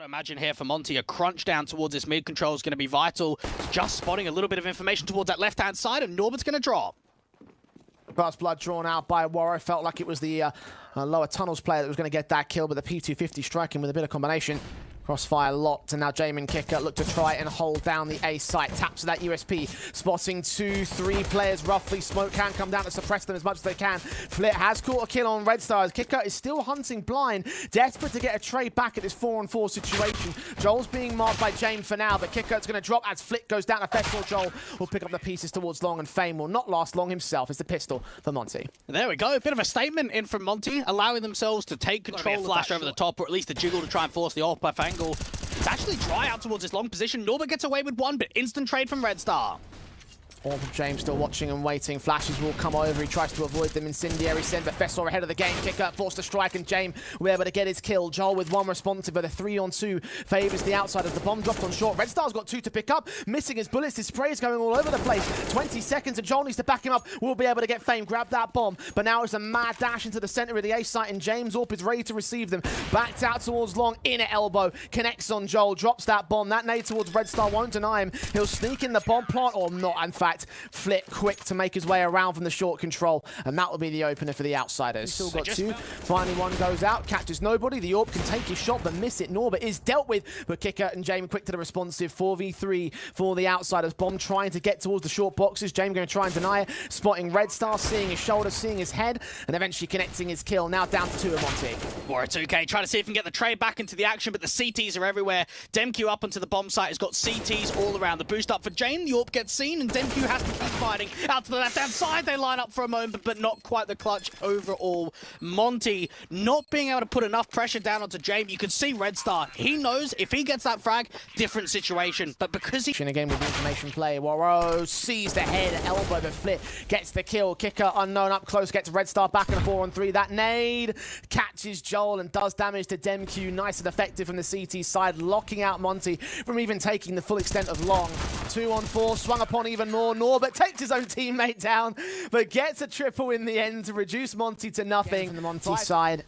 Imagine here for Monte, a crunch down towards this mid control is going to be vital. Just spotting a little bit of information towards that left-hand side, and Norbert's going to drop. First blood drawn out by Warro. Felt like it was the lower tunnels player that was going to get that kill, but the P250 striking with a bit of combination. Crossfire locked, and now Jamin Kicker look to try and hold down the A site. Taps to that USP, spotting 2-3 players roughly. Smoke can come down to suppress them as much as they can. Flit has caught a kill on Red Stars. Kicker is still hunting blind, desperate to get a trade back at this 4-on-4 situation. Joel's being marked by James for now, but Kicker's going to drop as Flit goes down to Festival. Joel will pick up the pieces towards Long, and Fame will not last long himself. It's the pistol for Monte. There we go. A bit of a statement in from Monte, allowing themselves to take control of flash over the top, or at least a jiggle to try and force the off-buff angle. It's actually dry out towards this long position. Norbert gets away with one, but instant trade from Red Star. All of James still watching and waiting. Flashes will come over. He tries to avoid them. Incendiary send, but Fessor ahead of the game. Kicker forced to strike, and James will be able to get his kill. Joel with one responsive, but a 3-on-2 favors the outside as the bomb dropped on short. Red Star's got 2 to pick up. Missing his bullets. His spray is going all over the place. 20 seconds, and Joel needs to back him up. We'll be able to get Fame, grab that bomb. But now it's a mad dash into the center of the A site, and James Orp is ready to receive them. Backed out towards Long, in at elbow. Connects on Joel, drops that bomb. That nade towards Red Star won't deny him. He'll sneak in the bomb plant, or not, in fact. Flit quick to make his way around from the short control, and that will be the opener for the outsiders. Still got 2. Finally, one goes out, catches nobody. The Orb can take his shot, but miss it. Norbert is dealt with, but Kicker and James quick to the responsive. 4v3 for the outsiders. Bomb trying to get towards the short boxes. James going to try and deny it. Spotting Red Star, seeing his shoulder, seeing his head, and eventually connecting his kill. Now down to 2 of Monte. Or a 2K, trying to see if he can get the trade back into the action, but the CTs are everywhere. Demq up onto the bomb site has got CTs all around. The boost up for Jane. The Orb gets seen, and Demq has to keep fighting. Out to the left-hand side, they line up for a moment, but not quite the clutch overall. Monte not being able to put enough pressure down onto James. You can see Red Star. He knows if he gets that frag, different situation. But because he... Again with the information play, Warro sees the head, elbow, the Flit gets the kill. Kicker unknown up close, gets Red Star back in a 4-on-3. That nade catches Joel and does damage to Demq. Nice and effective from the CT side, locking out Monte from even taking the full extent of Long. 2-on-4, swung upon even more. Norbert takes his own teammate down, but gets a triple in the end to reduce Monte to nothing. From the Monte side,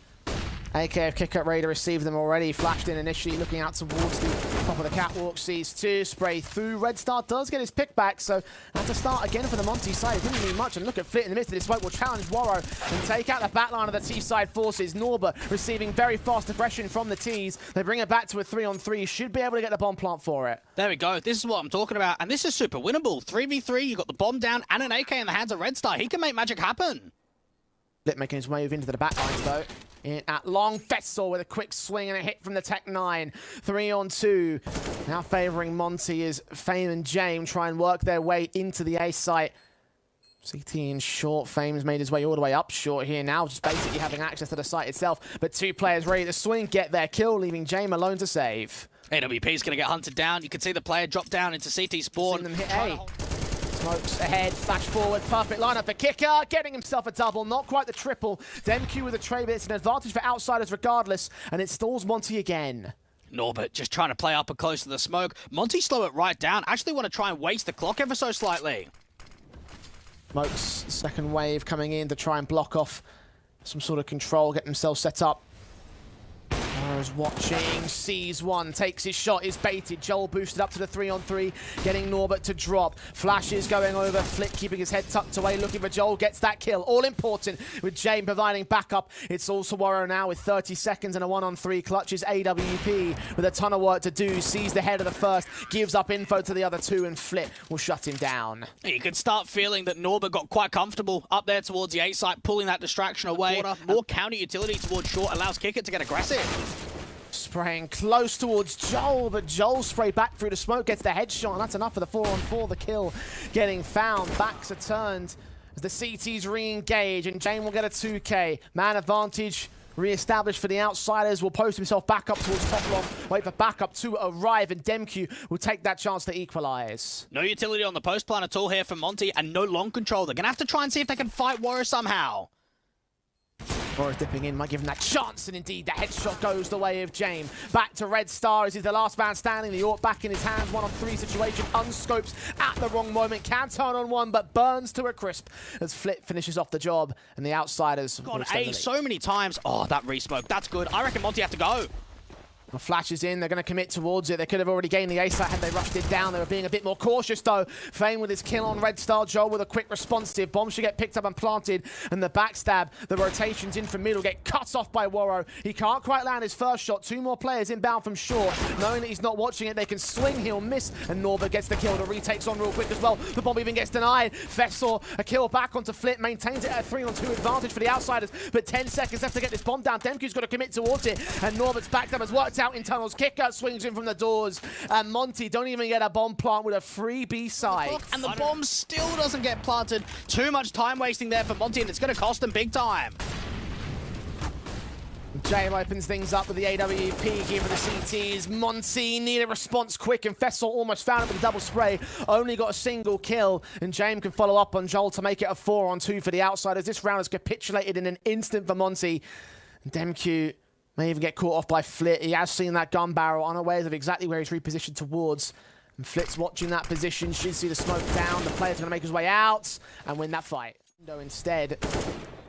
AKF Kicker ready to receive them already. Flashed in initially, looking out towards the top of the catwalk. Sees 2, spray through. Red Star does get his pick back, so has to start again for the Monte side. It didn't need much, and look at Flit in the midst of this smoke will challenge Warro and take out the backline of the T-side forces. Norbert receiving very fast aggression from the Ts. They bring it back to a 3-on-3. Should be able to get the bomb plant for it. There we go. This is what I'm talking about, and this is super winnable. 3v3, you got the bomb down and an AK in the hands of Red Star. He can make magic happen. Flit making his move into the backlines though. In at Long, Fessor with a quick swing and a hit from the Tech 9. 3-on-2. Now favoring Monte as Fame and James try and work their way into the A site. CT in short. Fame's made his way all the way up short here now, just basically having access to the site itself. But 2 players ready to swing, get their kill, leaving James alone to save. AWP is going to get hunted down. You can see the player drop down into CT spawn. Them hit A. Smokes ahead, flash forward, perfect lineup for Kicker, getting himself a double, not quite the triple. Demq with a trade, but it's an advantage for outsiders regardless, and it stalls Monte again. Norbert just trying to play up and close to the smoke. Monte slow it right down. Actually want to try and waste the clock ever so slightly. Smokes, second wave coming in to try and block off some sort of control, get themselves set up. Warro's watching, sees one, takes his shot, is baited. Joel boosted up to the 3-on-3, getting Norbert to drop. Flashes going over, Flit keeping his head tucked away, looking for Joel, gets that kill. All important with James providing backup. It's also Warro now with 30 seconds and a 1-on-3. Clutches AWP with a ton of work to do. Sees the head of the first, gives up info to the other 2, and Flit will shut him down. You can start feeling that Norbert got quite comfortable up there towards the A site, pulling that distraction away. More counter utility towards short allows Kicker to get aggressive. Spraying close towards Joel, but Joel spray back through the smoke, gets the headshot, and that's enough for the 4-on-4. The kill getting found. Backs are turned as the CTs re-engage, and Jane will get a 2K. Man advantage re-established for the outsiders. Will post himself back up towards top long, wait for backup to arrive, and Demq will take that chance to equalize. No utility on the post plan at all here for Monte, and no long control. They're going to have to try and see if they can fight Warro somehow. Warro's dipping in, might give him that chance, and indeed the headshot goes the way of James. Back to Red Star as he's the last man standing. The AWP back in his hands, 1-on-3 situation, unscopes at the wrong moment. Can turn on one, but burns to a crisp as Flit finishes off the job, and the outsiders Got A so many times. Oh, that re-smoke, that's good. I reckon Monte have to go. The flash is in, they're going to commit towards it. They could have already gained the A site had they rushed it down. They were being a bit more cautious though. Fame with his kill on Red Star. Joel with a quick responsive. Bomb should get picked up and planted. And the backstab, the rotations in from middle get cut off by Woro. He can't quite land his first shot. Two more players inbound from short. Knowing that he's not watching it, they can swing, he'll miss. And Norbert gets the kill. The retakes on real quick as well. The bomb even gets denied. Fessor, a kill back onto Flit, maintains it at a 3-on-2 advantage for the outsiders. But 10 seconds left to get this bomb down. Demku's got to commit towards it. And Norbert's backstab has worked out in tunnels. Kicker swings in from the doors, and Monte don't even get a bomb plant with a free B side. And the bomb still doesn't get planted. Too much time wasting there for Monte, and it's going to cost them big time. James opens things up with the AWP here for the CTs. Monte need a response quick, and Fessel almost found it with a double spray. Only got a single kill, and James can follow up on Joel to make it a 4-on-2 for the outsiders. This round has capitulated in an instant for Monte. Demku may even get caught off by Flit. He has seen that gun barrel, unawares of exactly where he's repositioned towards. And Flit's watching that position, should see the smoke down. The player's going to make his way out and win that fight. No, instead,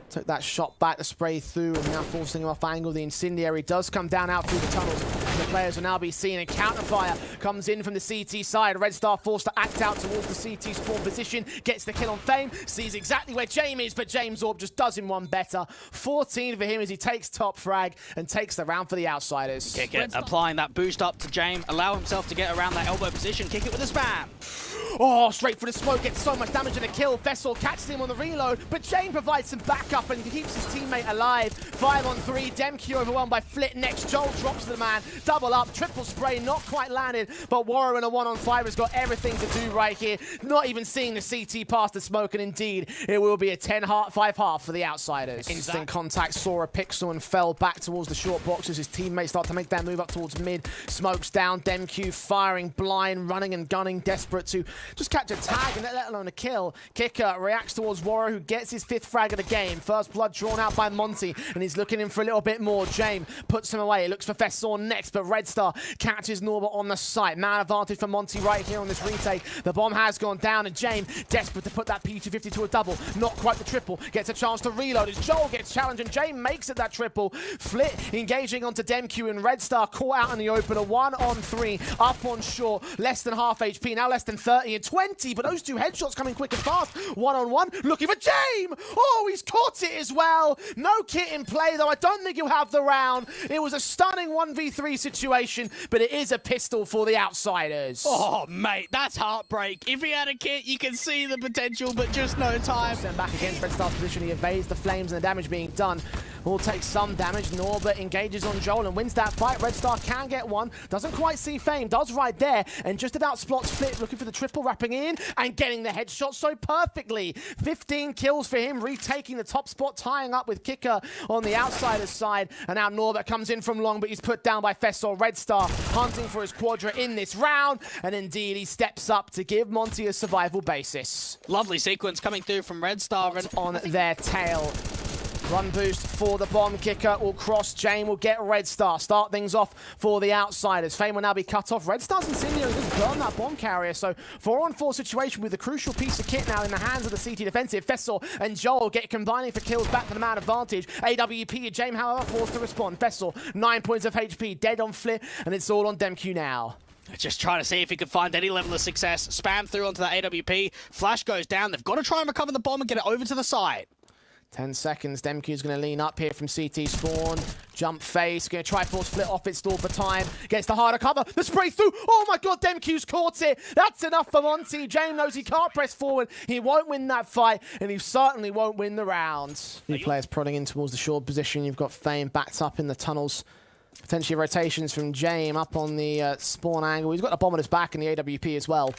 took that shot back to spray through and now forcing him off angle. The incendiary does come down out through the tunnels. The players will now be seen, and counterfire comes in from the CT side. Red Star forced to act out towards the CT spawn position. Gets the kill on Fame. Sees exactly where James is, but James Orb just does him one better. 14 for him as he takes top frag and takes the round for the outsiders. Kick it, applying that boost up to James. Allow himself to get around that elbow position. Kick it with a spam. Oh, straight for the smoke. Gets so much damage and a kill. Vessel catches him on the reload, but James provides some backup and keeps his teammate alive. 5-on-3. Demku overwhelmed by Flit. Next, Joel drops to the man. Double up. Triple spray. Not quite landed, but Warren in a 1-on-5 has got everything to do right here. Not even seeing the CT past the smoke, and indeed, it will be a 5-half for the outsiders. Instant contact. Saw a pixel and fell back towards the short box as his teammates start to make their move up towards mid. Smokes down. Demku firing blind, running and gunning, desperate to just catch a tag and let alone a kill. Kicker reacts towards Warren, who gets his 5th frag of the game. First blood drawn out by Monte, and he's looking in for a little bit more. James puts him away. Looks for Fessor next, but Red Star catches Norbert on the site. Man advantage for Monte right here on this retake. The bomb has gone down, and James desperate to put that P250 to a double. Not quite the triple. Gets a chance to reload as Joel gets challenged, and James makes it that triple. Flit engaging onto Demku, and Red Star caught out in the opener. 1-on-3. Up on short. Less than half HP. Now less than 30 and 20, but those two headshots coming quick and fast. 1-on-1. Looking for James. Oh, he's caught it as well. No kit in play, though. I don't think he'll have the round. It was a stunning 1v3 situation, but it is a pistol for the outsiders. Oh, mate, that's heartbreak. If he had a kit, you can see the potential, but just no time. Sent back against Red Star's position. He evades the flames and the damage being done. Will take some damage. Norbert engages on Joel and wins that fight. Red Star can get one. Doesn't quite see Fame. Does right there. And just about spots Flit, looking for the triple, wrapping in and getting the headshot so perfectly. 15 kills for him, retaking the top spot, tying up with Kicker on the outsider's side. And now Norbert comes in from long, but he's put down by Fessor. Red Star hunting for his quadra in this round. And indeed, he steps up to give Monte a survival basis. Lovely sequence coming through from Red Star. On their tail. Run boost for the bomb. Kicker will cross. Jane will get Red Star. Start things off for the outsiders. Fame will now be cut off. Red Star's incendiary just burn that bomb carrier. So 4-on-4 situation with a crucial piece of kit now in the hands of the CT defensive. Fessel and Joel get combining for kills back to the man advantage. AWP and James, however, forced to respond. Fessel, 9 points of HP, dead on Flit, and it's all on Demku now. Just trying to see if he could find any level of success. Spam through onto that AWP. Flash goes down. They've got to try and recover the bomb and get it over to the side. 10 seconds. Demku's going to lean up here from CT spawn. Jump face. Going to try force Flit off. It's stalled for time. Gets the harder cover. The spray through. Oh my god, Demku's caught it. That's enough for Monte. James knows he can't press forward. He won't win that fight, and he certainly won't win the round. Two players prodding in towards the short position. You've got Fame backed up in the tunnels. Potentially rotations from James up on the spawn angle. He's got the bomb on his back in the AWP as well.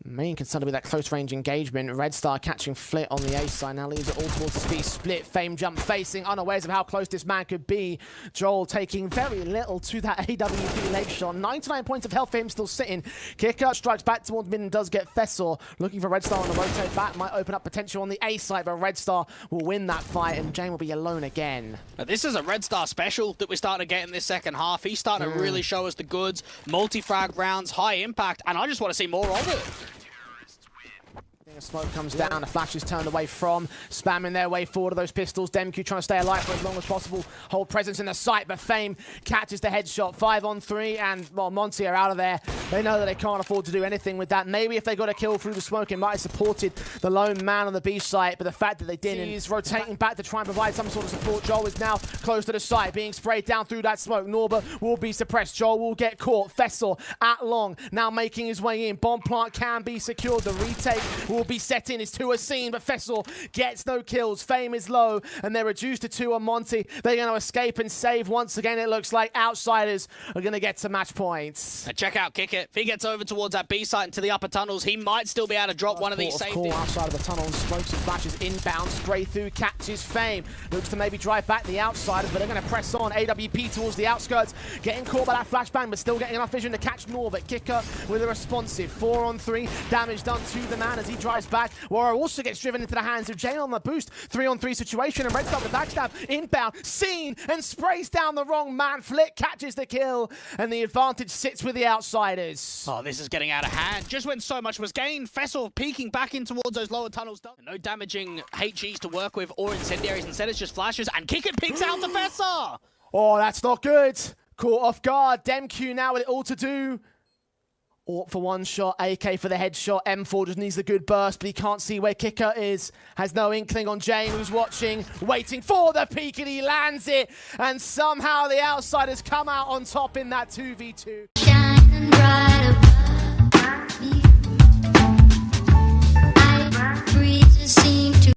Main concern to be that close range engagement. Red Star catching Flit on the A side. Now leaves it all towards the speed split. Fame jump facing, unawares of how close this man could be. Joel taking very little to that AWP late shot. 99 points of health for him still sitting. Kicker strikes back towards mid and does get Fessor. Looking for Red Star on the rotate back. Might open up potential on the A side, but Red Star will win that fight and Jane will be alone again. Now, this is a Red Star special that we're starting to get in this second half. He's starting to really show us the goods. Multi-frag rounds, high impact, and I just want to see more of it. Smoke comes down, the flash is turned away from, spamming their way forward to those pistols. Demku trying to stay alive for as long as possible, hold presence in the site, but Fame catches the headshot. 5-on-3, and well, Monte are out of there. They know that they can't afford to do anything with that. Maybe if they got a kill through the smoke, it might have supported the lone man on the B site, but the fact that they didn't. He's rotating back to try and provide some sort of support. Joel is now close to the site, being sprayed down through that smoke. Norba will be suppressed. Joel will get caught. Fessel at long, now making his way in. Bomb plant can be secured. The retake will be set in. It's to a scene, but Fessel gets no kills. Fame is low, and they're reduced to 2 on Monte. They're going to escape and save. Once again, it looks like Outsiders are going to get to match points. Check out Kick It. If he gets over towards that B site into the upper tunnels, he might still be able to drop one of these safeties. Outside of the tunnel, smokes and flashes inbound, spray through, catches Fame. Looks to maybe drive back the Outsiders, but they're going to press on. AWP towards the outskirts, getting caught by that flashbang, but still getting enough vision to catch Norbert. Kicker with a responsive 4-on-3. Damage done to the man as he drives back. Wara also gets driven into the hands of Jane on the boost. 3-on-3 situation, and Red Star with backstab, inbound, seen, and sprays down the wrong man. Flick catches the kill, and the advantage sits with the Outsiders. Oh, this is getting out of hand. Just when so much was gained, Fessel peeking back in towards those lower tunnels. No damaging HEs to work with or incendiaries. Instead, it's just flashes, and Kick It peeks out to Fessel. Oh, that's not good. Caught off guard. Demku now with it all to do. Orp for one shot, AK for the headshot. M4 just needs the good burst, but he can't see where Kicker is. Has no inkling on Jane, who's watching, waiting for the peek, and he lands it. And somehow the Outsiders come out on top in that 2v2. Shining bright.